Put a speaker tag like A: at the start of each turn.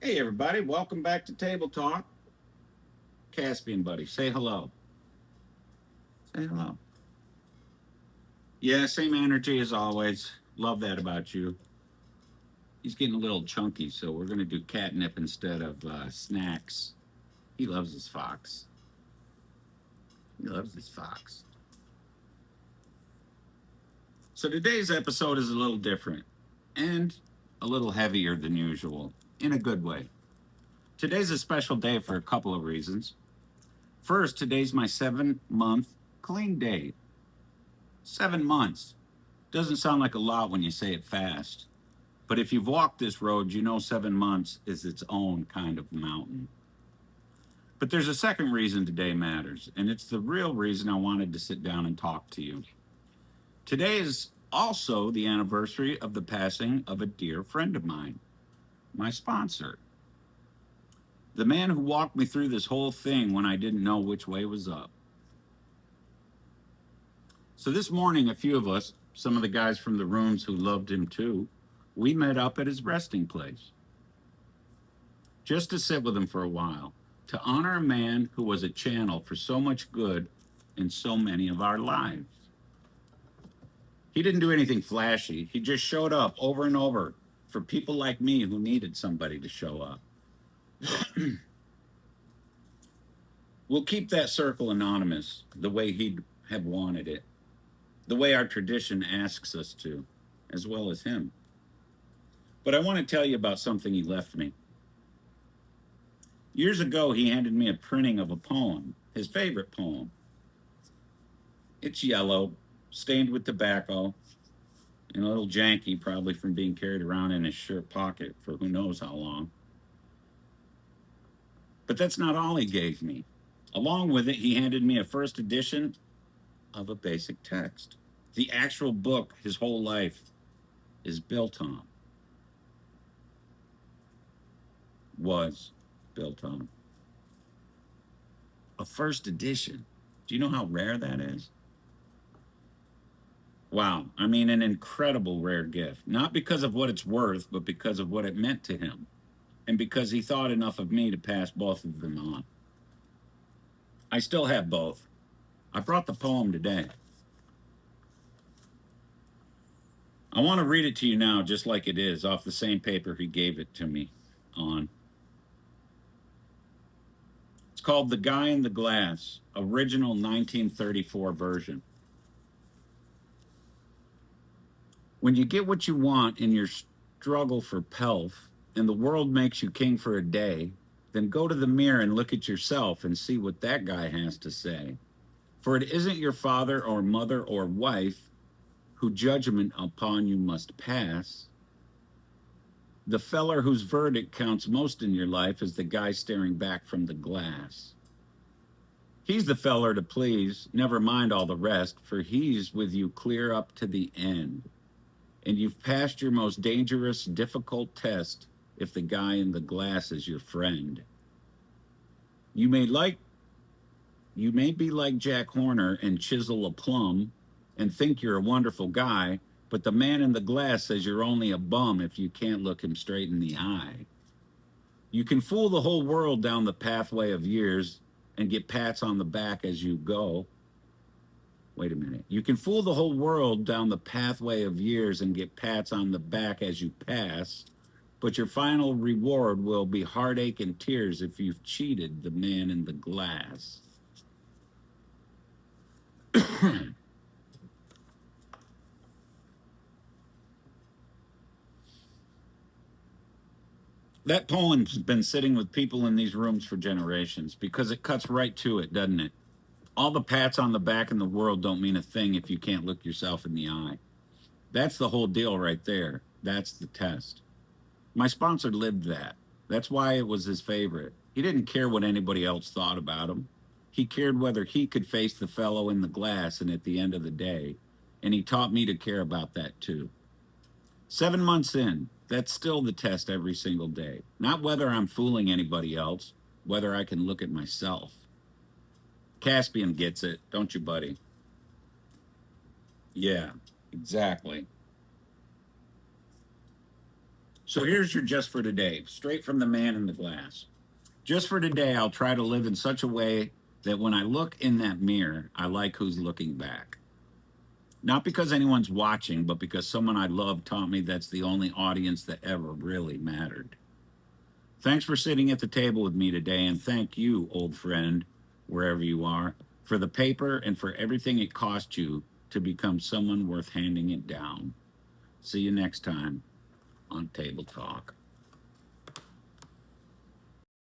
A: Hey, everybody, welcome back to Table Talk. Caspian, buddy, say hello. Say hello. Yeah, same energy as always. Love that about you. He's getting a little chunky, so we're going to do catnip instead of snacks. He loves his fox. He loves his fox. So today's episode is a little different and a little heavier than usual in a good way. Today's a special day for a couple of reasons. First, today's my 7-month clean day. 7 months. Doesn't sound like a lot when you say it fast. But if you've walked this road, you know 7 months is its own kind of mountain. But there's a second reason today matters, and it's the real reason I wanted to sit down and talk to you. Today is also the anniversary of the passing of a dear friend of mine, my sponsor. The man who walked me through this whole thing when I didn't know which way was up. So this morning, a few of us, some of the guys from the rooms who loved him too, we met up at his resting place just to sit with him for a while, to honor a man who was a channel for so much good in so many of our lives. He didn't do anything flashy. He just showed up over and over for people like me who needed somebody to show up. We'll keep that circle anonymous the way he'd have wanted it, the way our tradition asks us to, as well as him. But I want to tell you about something he left me. Years ago, he handed me a printing of a poem, his favorite poem. It's yellow, stained with tobacco, and a little janky, probably from being carried around in his shirt pocket for who knows how long. But that's not all he gave me. Along with it, he handed me a first edition of a basic text. The actual book his whole life is built on. Was built on. A first edition. Do you know how rare that is? Wow. I mean, an incredible rare gift. Not because of what it's worth, but because of what it meant to him. And because he thought enough of me to pass both of them on. I still have both. I brought the poem today. I want to read it to you now, just like it is, off the same paper he gave it to me on. It's called The Guy in the Glass, original 1934 version. When you get what you want in your struggle for pelf, and the world makes you king for a day, then go to the mirror and look at yourself and see what that guy has to say. For it isn't your father or mother or wife who judgment upon you must pass. The feller whose verdict counts most in your life is the guy staring back from the glass. He's the feller to please, never mind all the rest, for he's with you clear up to the end. And you've passed your most dangerous, difficult test if the guy in the glass is your friend. You may be like Jack Horner and chisel a plum and think you're a wonderful guy, but the man in the glass says you're only a bum if you can't look him straight in the eye. You can fool the whole world down the pathway of years and get pats on the back as you go. Wait a minute. You can fool the whole world down the pathway of years and get pats on the back as you pass, but your final reward will be heartache and tears if you've cheated the man in the glass. That poem's been sitting with people in these rooms for generations because it cuts right to it, doesn't it? All the pats on the back in the world don't mean a thing if you can't look yourself in the eye. That's the whole deal right there. That's the test. My sponsor lived that. That's why it was his favorite. He didn't care what anybody else thought about him. He cared whether he could face the fellow in the glass and at the end of the day. And he taught me to care about that too. 7 months in, that's still the test every single day. Not whether I'm fooling anybody else, whether I can look at myself. Caspian gets it, don't you, buddy? Yeah, exactly. So here's your just for today, straight from the man in the glass. Just for today, I'll try to live in such a way that when I look in that mirror, I like who's looking back. Not because anyone's watching, but because someone I love taught me that's the only audience that ever really mattered. Thanks for sitting at the table with me today, and thank you, old friend, wherever you are, for the paper and for everything it cost you to become someone worth handing it down. See you next time on Table Talk.